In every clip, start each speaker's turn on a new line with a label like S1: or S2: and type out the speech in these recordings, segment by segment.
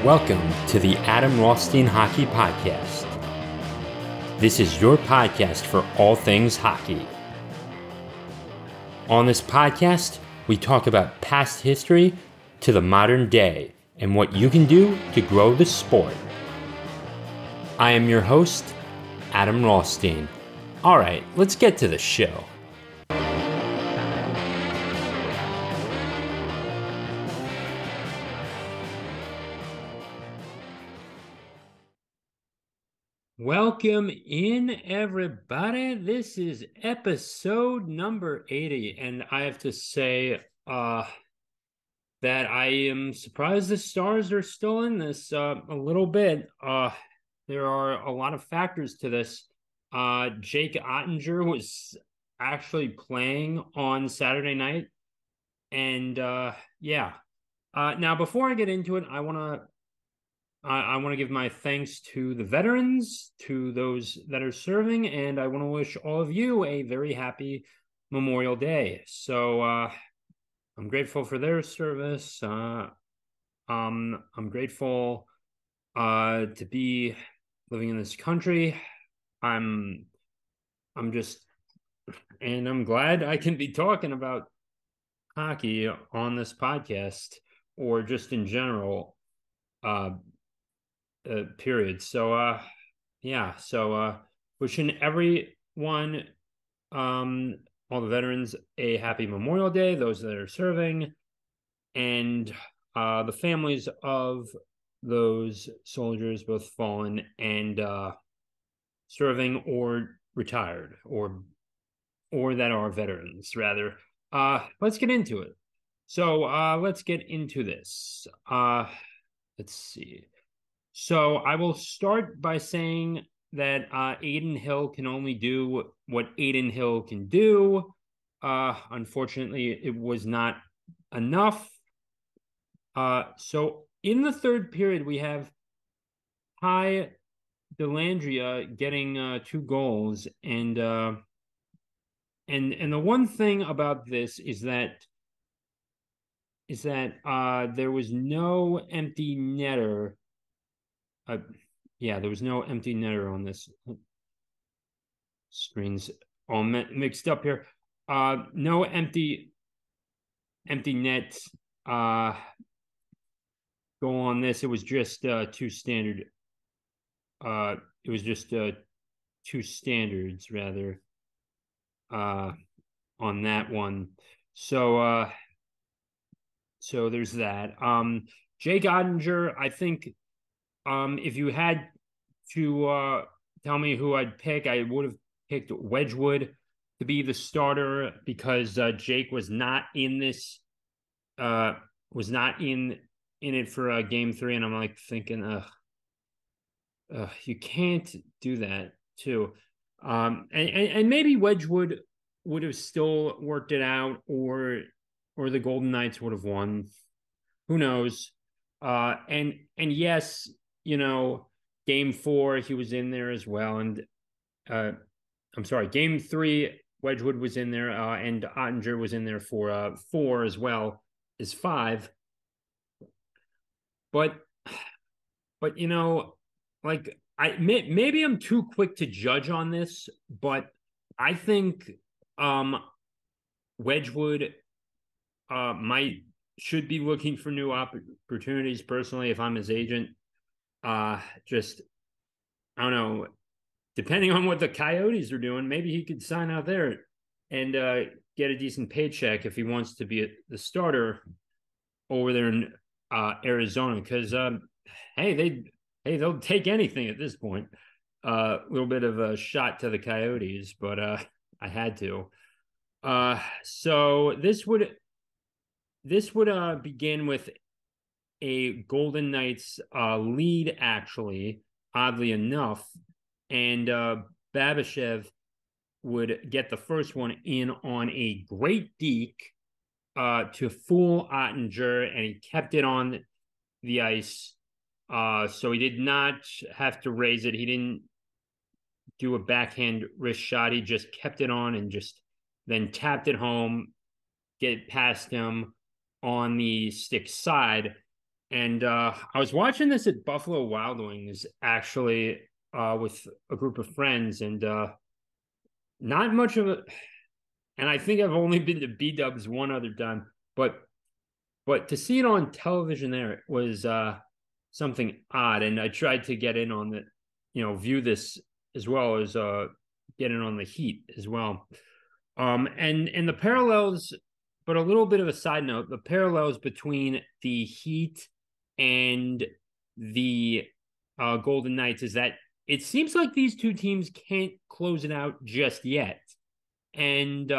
S1: Welcome to the Adam Rothstein Hockey Podcast. This is your podcast for all things hockey. On this podcast, we talk about past history to the modern day and what you can do to grow the sport. I am your host, Adam Rothstein. All right, let's get to the show. Welcome in, everybody. This is episode number 80, and I have to say that I am surprised the Stars are still in this a little bit. There are a lot of factors to this. Jake Ottinger was actually playing on Saturday night, and now before I get into it, I want to give my thanks to the veterans, to those that are serving, and I want to wish all of you a very happy Memorial Day. So I'm grateful for their service. I'm grateful to be living in this country. I'm glad I can be talking about hockey on this podcast, or just in general. Period. So wishing everyone, all the veterans, a happy Memorial Day, those that are serving, and the families of those soldiers, both fallen and serving or retired, or that are veterans, rather. Let's get into it. So let's get into this. Let's see. So I will start by saying that Aiden Hill can only do what Aiden Hill can do. Unfortunately, it was not enough. So in the third period, we have Ty Dellandrea getting 2 goals, and the one thing about this is that there was no empty netter. There was no empty netter on this. Screen's all mixed up here. No empty net goal on this. It was just 2 standard. It was just 2 standards, rather, on that one. So there's that. Jake Ottinger, I think, if you had to tell me who I'd pick, I would have picked Wedgwood to be the starter, because Jake was not in this, was not in it for Game 3, and I'm like thinking, you can't do that too. And maybe Wedgwood would have still worked it out, or the Golden Knights would have won. Who knows? And yes, Game 4, he was in there as well. And I'm sorry, Game 3, Wedgwood was in there, and Ottinger was in there for 4 as well as 5. But maybe I'm too quick to judge on this, but I think Wedgwood should be looking for new opportunities. Personally, if I'm his agent, I don't know, depending on what the Coyotes are doing, maybe he could sign out there and get a decent paycheck if he wants to be the starter over there in Arizona, because they'll take anything at this point. A little bit of a shot to the Coyotes, but I had to. So this would begin with a Golden Knights lead, actually, oddly enough, and Babashev would get the first one in on a great deke to fool Ottinger, and he kept it on the ice. So he did not have to raise it. He didn't do a backhand wrist shot. He just kept it on and just then tapped it home, get it past him on the stick side. And I was watching this at Buffalo Wild Wings actually with a group of friends, and not much of a. And I think I've only been to B Dubs one other time, but to see it on television there was something odd. And I tried to get in on the, view this as well as get in on the Heat as well. And the parallels, but a little bit of a side note, the parallels between the Heat and the Golden Knights is that it seems like these two teams can't close it out just yet. And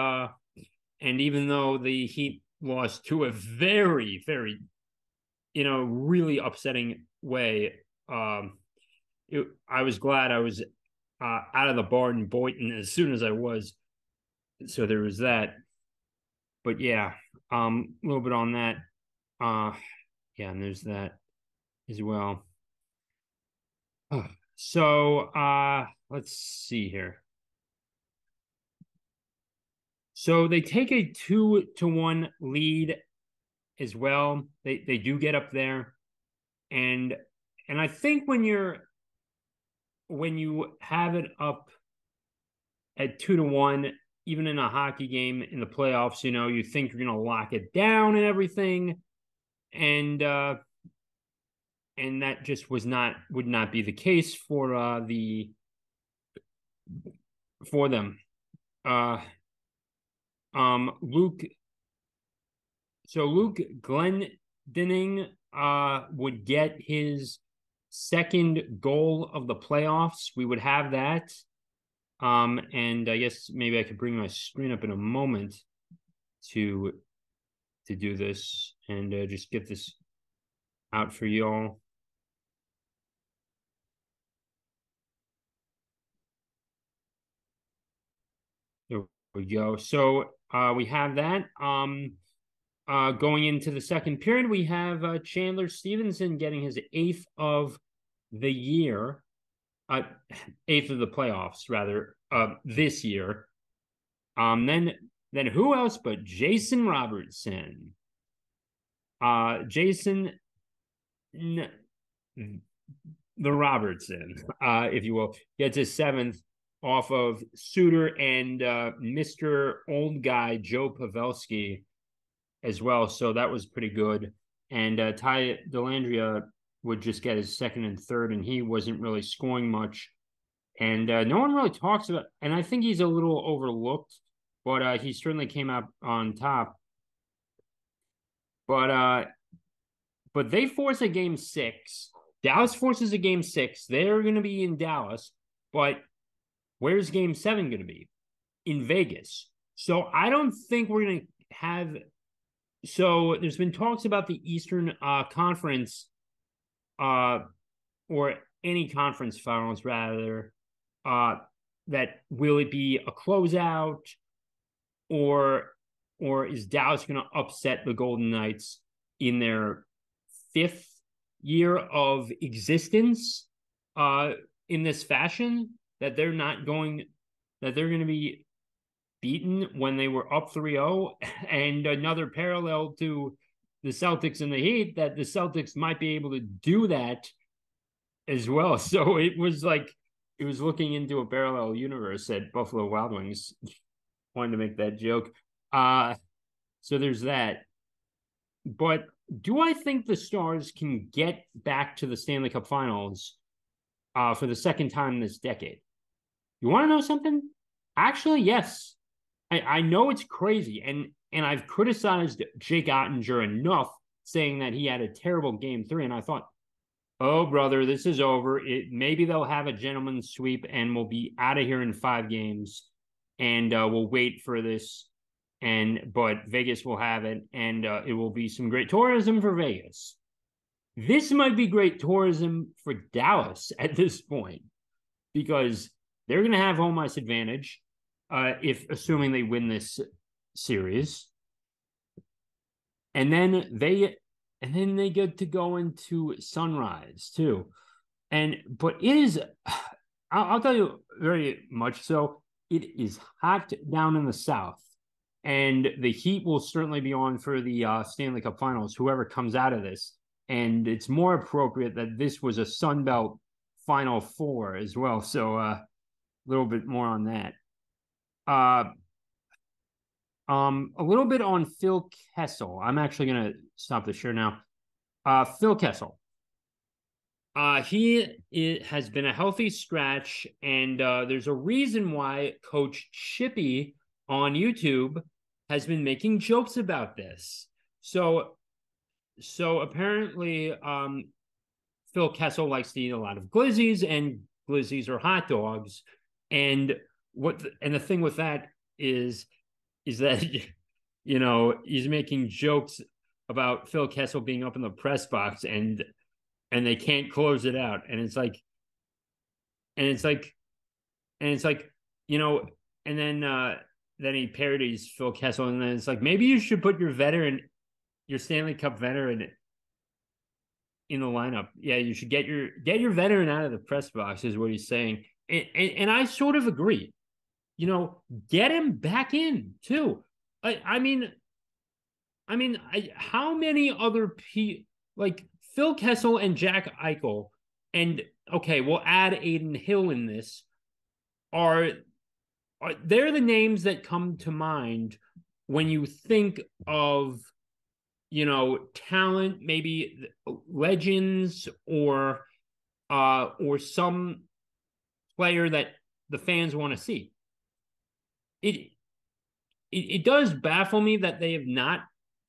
S1: even though the Heat lost to a very, very, really upsetting way, I was glad I was out of the bar in Boynton as soon as I was. So there was that. But yeah, a little bit on that. Yeah, and there's that as well. So let's see here. So they take a 2-1 lead as well. They do get up there. And I think when you have it up at 2-1, even in a hockey game in the playoffs, you think you're gonna lock it down and everything. And that just would not be the case for them. Luke Glendening would get his second goal of the playoffs. We would have that. And I guess maybe I could bring my screen up in a moment to do this and just get this out for y'all. There we go. So we have that. Going into the second period, we have Chandler Stevenson getting his eighth of the year, eighth of the playoffs, rather, this year. Then who else but Jason Robertson? Jason, the Robertson, if you will, gets his seventh off of Suter and Mr. Old Guy Joe Pavelski as well. So that was pretty good. And Ty Dellandrea would just get his second and third, and he wasn't really scoring much. And no one really talks about, and I think he's a little overlooked, but he certainly came out on top. But they force a game six. Dallas forces a game six. They're going to be in Dallas, but where's game seven going to be? In Vegas. So I don't think we're going to have. So there's been talks about the Eastern Conference, or any conference finals rather. That will it be a closeout, or is Dallas going to upset the Golden Knights in their fifth year of existence in this fashion, that they're going to be beaten when they were up 3-0? And another parallel to the Celtics and the Heat, that the Celtics might be able to do that as well. So it was looking into a parallel universe at Buffalo Wild Wings. Wanted to make that joke. So there's that. But do I think the Stars can get back to the Stanley Cup Finals for the second time this decade? You want to know something? Actually, yes. I know it's crazy, and I've criticized Jake Ottinger enough, saying that he had a terrible game three, and I thought, oh, brother, this is over. Maybe they'll have a gentleman's sweep, and we'll be out of here in 5 games, and we'll wait for this. But Vegas will have it, and it will be some great tourism for Vegas. This might be great tourism for Dallas at this point, because they're going to have home ice advantage, assuming they win this series, and then they get to go into Sunrise too. But it is, I'll tell you very much so, it is hot down in the South. And the Heat will certainly be on for the Stanley Cup Finals, whoever comes out of this. and it's more appropriate that this was a Sun Belt Final Four as well. So a little bit more on that. Uh, a little bit on Phil Kessel. I'm actually gonna stop the share now. Phil Kessel. He has been a healthy scratch, and there's a reason why Coach Chippy on YouTube has been making jokes about this. So apparently, Phil Kessel likes to eat a lot of glizzies, and glizzies are hot dogs. And the thing with that is that he's making jokes about Phil Kessel being up in the press box and they can't close it out. And it's like, and it's like, and it's like, and then he parodies Phil Kessel, and then it's like, maybe you should put your Stanley Cup veteran in the lineup. Yeah, you should get your veteran out of the press box, is what he's saying. And I sort of agree. Get him back in too. I mean, how many other people like Phil Kessel and Jack Eichel, and okay, we'll add Aiden Hill in this, are they're the names that come to mind when you think of talent, maybe legends or some player that the fans want to see. It does baffle me that they have not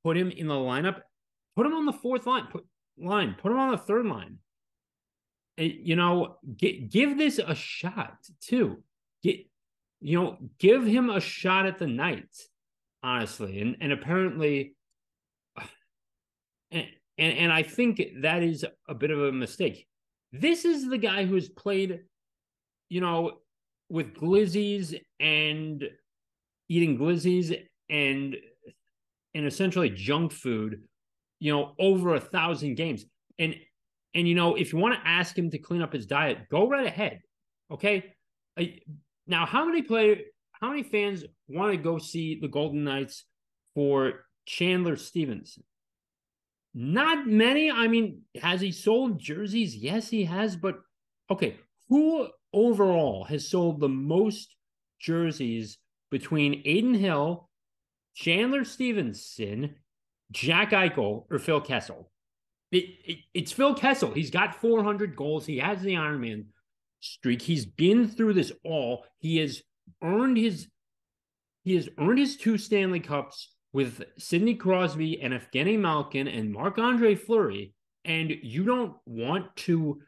S1: put him in the lineup. Put him on the fourth line. Put him on the third line. Give this a shot too. Give him a shot at the Knights, honestly. And apparently, and I think that is a bit of a mistake. This is the guy who has played, with glizzies and eating glizzies and essentially junk food, over 1,000 games. And if you want to ask him to clean up his diet, go right ahead. Okay. Now, how many fans want to go see the Golden Knights for Chandler Stevenson? Not many. I mean, has he sold jerseys? Yes, he has. But okay, who overall has sold the most jerseys between Aiden Hill, Chandler Stevenson, Jack Eichel, or Phil Kessel? It's Phil Kessel. He's got 400 goals. He has the Ironman streak. He's been through this all. He has earned his 2 Stanley Cups with Sidney Crosby and Evgeny Malkin and Marc-Andre Fleury, and you don't want to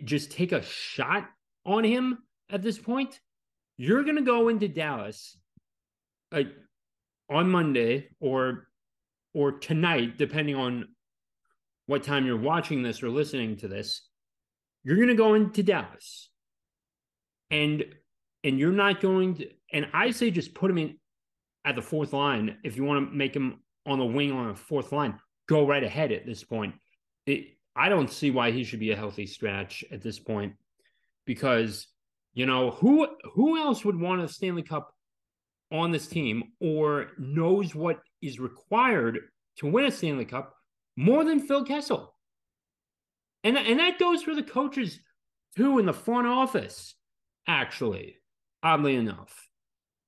S1: just take a shot on him at this point? You're going to go into Dallas on Monday or tonight, depending on what time you're watching this or listening to this. You're going to go into Dallas, and you're not going to. And I say just put him in at the fourth line. If you want to make him on the wing on the fourth line, go right ahead at this point. I don't see why he should be a healthy scratch at this point, because who else would want a Stanley Cup on this team or knows what is required to win a Stanley Cup more than Phil Kessel? And that goes for the coaches too in the front office, actually, oddly enough.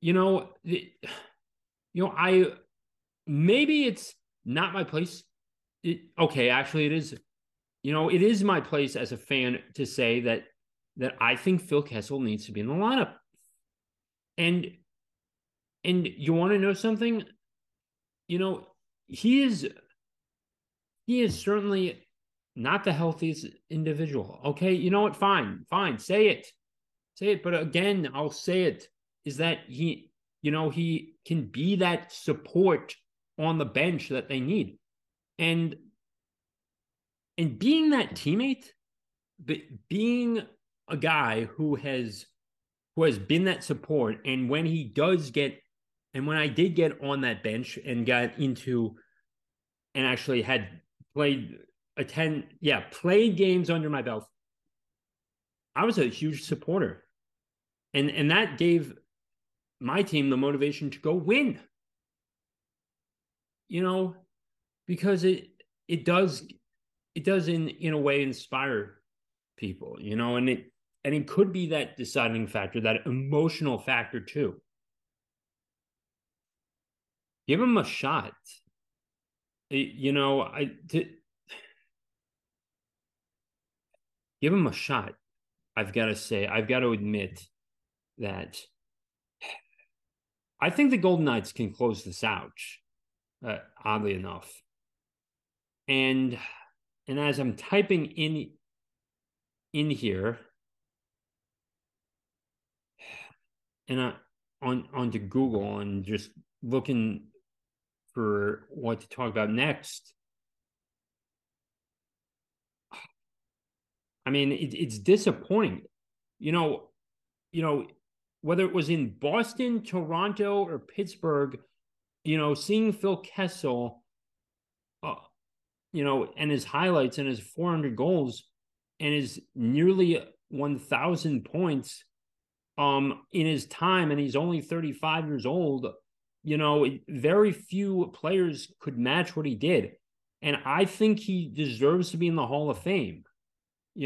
S1: Maybe it's not my place. Okay, actually it is. It is my place as a fan to say that I think Phil Kessel needs to be in the lineup. And you want to know something? He is certainly not the healthiest individual. Okay, you know what? Fine, say it. But again, I'll say it, is that he can be that support on the bench that they need. And being that teammate, but being a guy who has been that support, and when I did get on that bench and got into and actually had played games under my belt, I was a huge supporter. And that gave my team the motivation to go win. Because it does it does in a way inspire people, and it could be that deciding factor, that emotional factor too. Give him a shot. You know, give him a shot. I've got to say, I've got to admit that I think the Golden Knights can close this out. Oddly enough, and as I'm typing in here, and onto Google and just looking for what to talk about next. I mean, it's disappointing, you know, whether it was in Boston, Toronto, or Pittsburgh, seeing Phil Kessel, and his highlights and his 400 goals and his nearly 1,000 points in his time, and he's only 35 years old. Very few players could match what he did. And I think he deserves to be in the Hall of Fame. I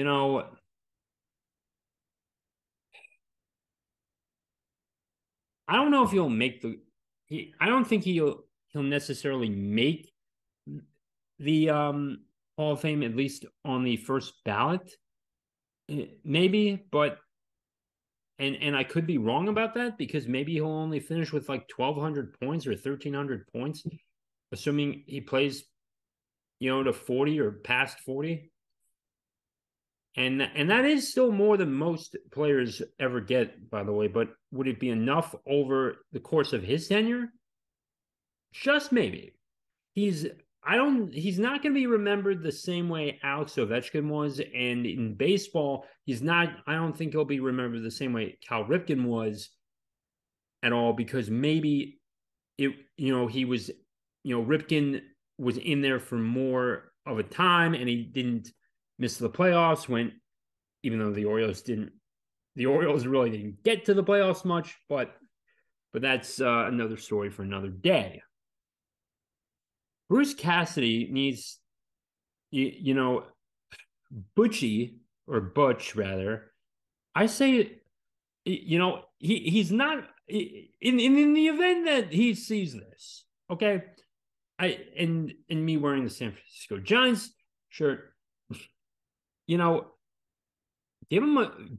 S1: don't know if he'll make I don't think he'll necessarily make the Hall of Fame, at least on the first ballot. Maybe, but and I could be wrong about that, because maybe he'll only finish with like 1,200 points or 1,300 points, assuming he plays, to 40 or past 40. And that is still more than most players ever get, by the way. But would it be enough over the course of his tenure? Just maybe. He's not going to be remembered the same way Alex Ovechkin was. And in baseball, I don't think he'll be remembered the same way Cal Ripken was at all, because maybe he was, Ripken was in there for more of a time, and he didn't miss the playoffs even though the Orioles really didn't get to the playoffs much, but that's another story for another day. Bruce Cassidy needs, Butchie, or Butch rather. I say, he's not in the event that he sees this. Okay, and me wearing the San Francisco Giants shirt,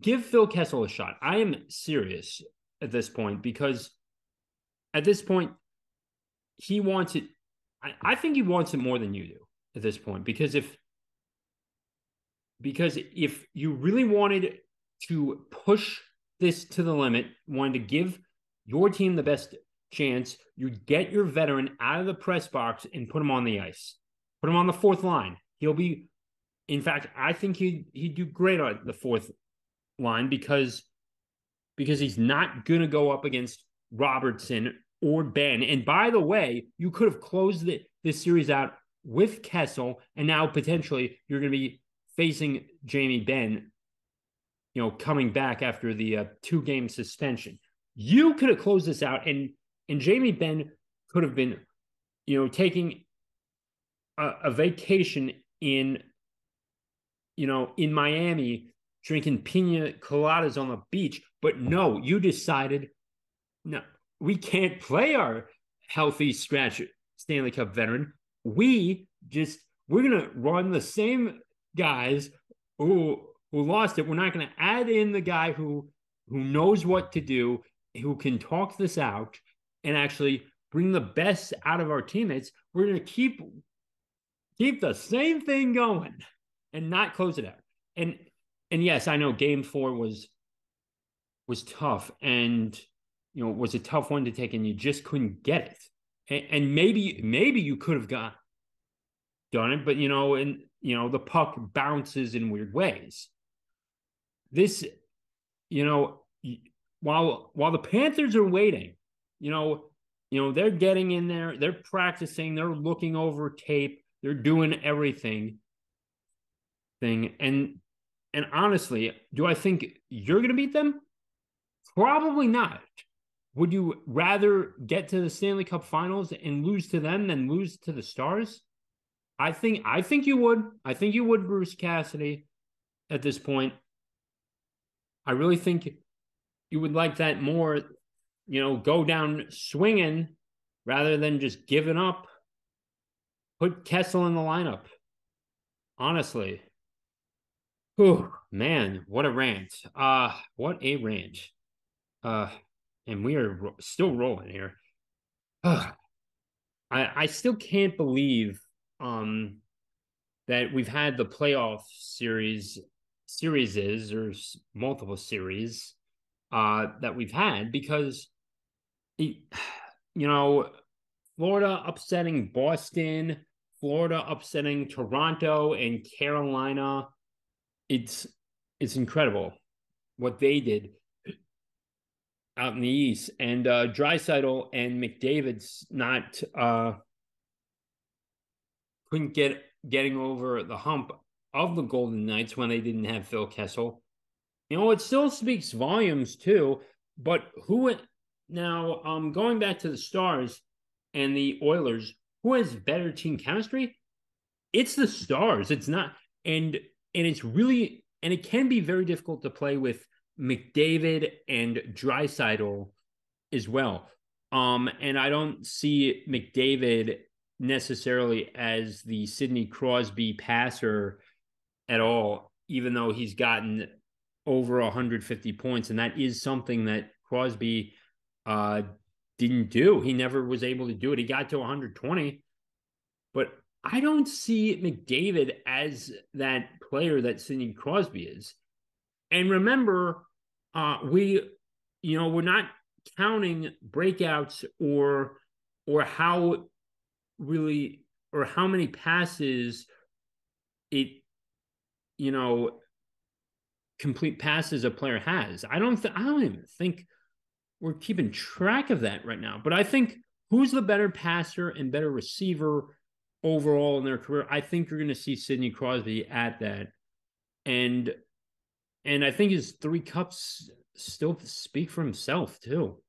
S1: give Phil Kessel a shot. I am serious at this point, because at this point he wants it. I think he wants it more than you do at this point, because if you really wanted to push this to the limit, wanted to give your team the best chance, you'd get your veteran out of the press box and put him on the ice. Put him on the fourth line. In fact, I think he'd do great on the fourth line, because he's not going to go up against Robertson or Ben. And by the way, you could have closed this series out with Kessel, and now potentially you're going to be facing Jamie Benn, coming back after the 2-game suspension. You could have closed this out, and Jamie Benn could have been, taking a vacation in Miami, drinking pina coladas on the beach. But no, you decided, no, we can't play our healthy scratch Stanley Cup veteran. We're going to run the same guys who lost it. We're not going to add in the guy who knows what to do, who can talk this out and actually bring the best out of our teammates. We're going to keep the same thing going and not close it out. And yes, I know Game 4 was tough, and was a tough one to take, and you just couldn't get it. And maybe you could have done it, but the puck bounces in weird ways. This, while the Panthers are waiting, they're getting in there, they're practicing, they're looking over tape, they're doing everything. And honestly, do I think you're going to beat them? Probably not. Would you rather get to the Stanley Cup Finals and lose to them than lose to the Stars? I think you would. I think you would, Bruce Cassidy, at this point. I really think you would like that more, go down swinging rather than just giving up. Put Kessel in the lineup. Honestly. Whew, man, what a rant. What a rant. Uh, and we are still rolling here. I still can't believe um that we've had the playoff series or multiple series that we've had because it, you know Florida upsetting Boston, Florida upsetting Toronto and Carolina. It's it's incredible what they did out in the East, and Draisaitl and McDavid's not couldn't getting over the hump of the Golden Knights when they didn't have Phil Kessel. It still speaks volumes too. But who now? Going back to the Stars and the Oilers, who has better team chemistry? It's the Stars. It's not, and it's really, and it can be very difficult to play with McDavid and Draisaitl as well. And I don't see McDavid necessarily as the Sidney Crosby passer at all, even though he's gotten over 150 points, and that is something that Crosby uh, didn't do. He never was able to do it. He got to 120, but I don't see McDavid as that player that Sidney Crosby is. And remember, we're not counting breakouts or how really or how many passes it you know complete passes a player has. I don't even think we're keeping track of that right now. But I think who's the better passer and better receiver overall in their career? I think you're going to see Sidney Crosby at that, and I think his 3 cups still speak for himself too.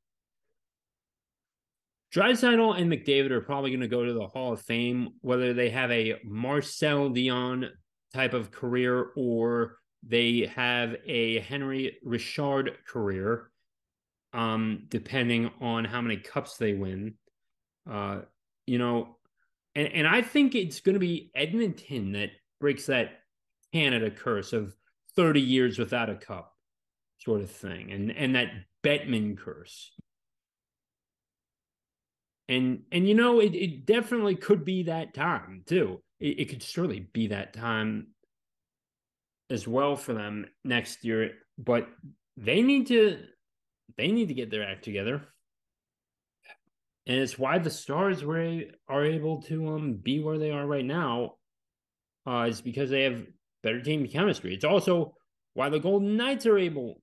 S1: Draisaitl and McDavid are probably going to go to the Hall of Fame, whether they have a Marcel Dion type of career or they have a Henry Richard career, depending on how many cups they win. Uh, you know, and I think it's going to be Edmonton that breaks that Canada curse of 30 years without a cup sort of thing, and that Bettman curse. And it definitely could be that time too. It could surely be that time as well for them next year, but they need to get their act together. And it's why the Stars are able to be where they are right now. Is because they have better team chemistry. It's also why the Golden Knights are able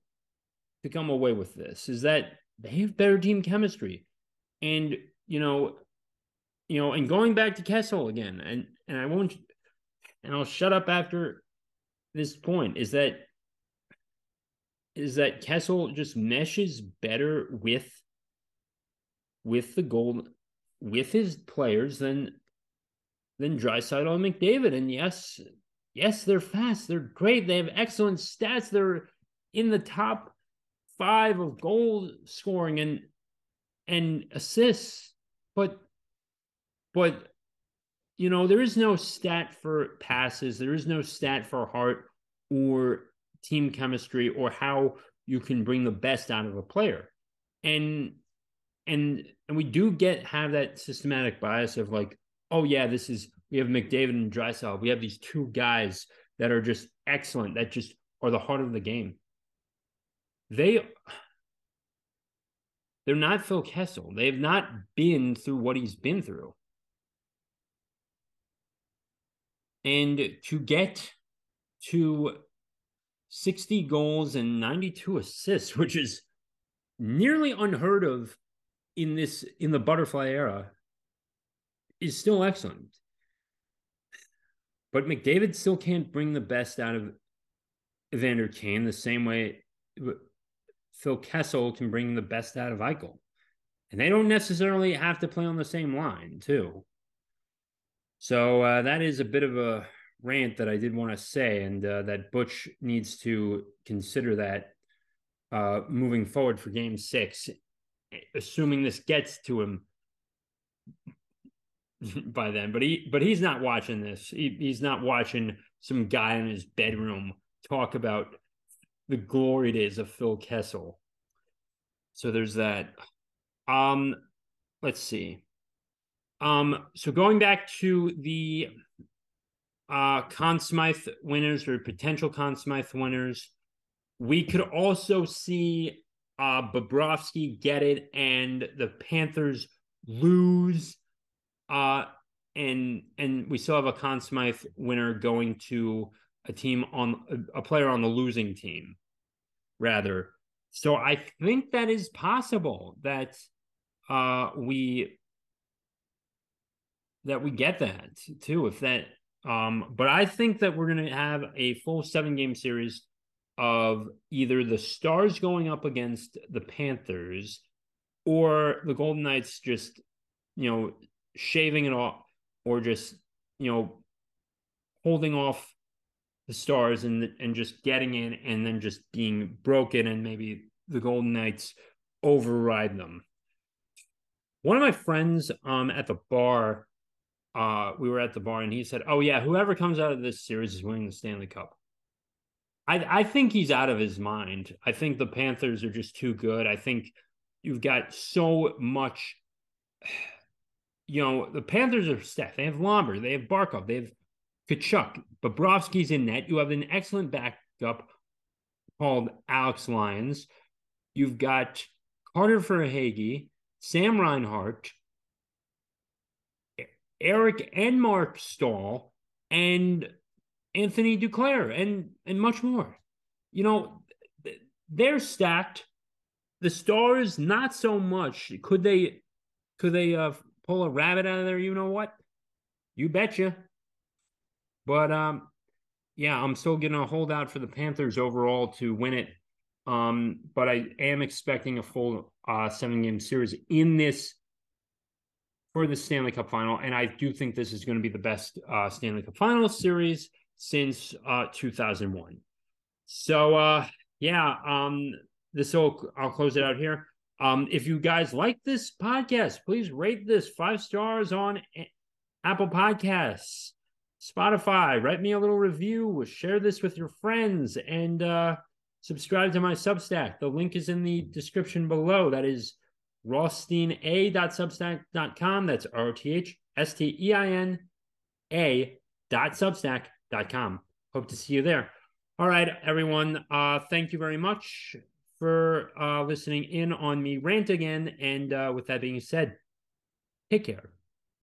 S1: to come away with this, is that they have better team chemistry. And and going back to Kessel again, and I won't, and I'll shut up after this point, is that Kessel just meshes better with the gold with his players than Draisaitl and McDavid. And yes, they're fast, they're great, they have excellent stats, they're in the top 5 of goal scoring and assists, but there is no stat for passes, there is no stat for heart or team chemistry or how you can bring the best out of a player. And we do have that systematic bias of like, oh yeah, we have McDavid and Draisaitl. We have these 2 guys that are just excellent, that just are the heart of the game. They're not Phil Kessel. They have not been through what he's been through. And to get to 60 goals and 92 assists, which is nearly unheard of in the butterfly era, is still excellent. But McDavid still can't bring the best out of Evander Kane the same way Phil Kessel can bring the best out of Eichel. And they don't necessarily have to play on the same line, too. So that is a bit of a rant that I did want to say, and that Butch needs to consider that moving forward for Game 6, assuming this gets to him by then. But he's not watching this. He's not watching some guy in his bedroom talk about the glory days of Phil Kessel. So there's that. Um, let's see. So going back to the Conn Smythe winners or potential Conn Smythe winners, we could also see Bobrovsky get it and the Panthers lose. And we still have a Conn Smythe winner going to a player on the losing team, rather. So I think that is possible that we get that too. If that, but I think that we're going to have a full 7-game series of either the Stars going up against the Panthers or the Golden Knights just, shaving it off, or just, holding off the Stars and just getting in and then just being broken, and maybe the Golden Knights override them. One of my friends at the bar, we were at the bar, and he said, "Oh yeah, whoever comes out of this series is winning the Stanley Cup." I think he's out of his mind. I think the Panthers are just too good. I think you've got so much. The Panthers are stacked. They have Lomber, they have Barkov, they have Kachuk, Bobrovsky's in net. You have an excellent backup called Alex Lyons. You've got Carter Verhaeghe, Sam Reinhart, Eric and Mark Stahl, and Anthony Duclair, and much more. They're stacked. The Stars, not so much. Could they pull a rabbit out of there? You know what? You betcha. But yeah, I'm still gonna hold out for the Panthers overall to win it. But I am expecting a full 7-game series in this for the Stanley Cup final, and I do think this is going to be the best Stanley Cup final series since 2001. So yeah, I'll close it out here. If you guys like this podcast, please rate this 5 stars on Apple Podcasts, Spotify. Write me a little review. Share this with your friends, and subscribe to my Substack. The link is in the description below. That is rothsteina.substack.com. That's rothsteina.substack.com. Hope to see you there. All right, everyone. Thank you very much for listening in on me rant again. And with that being said, take care.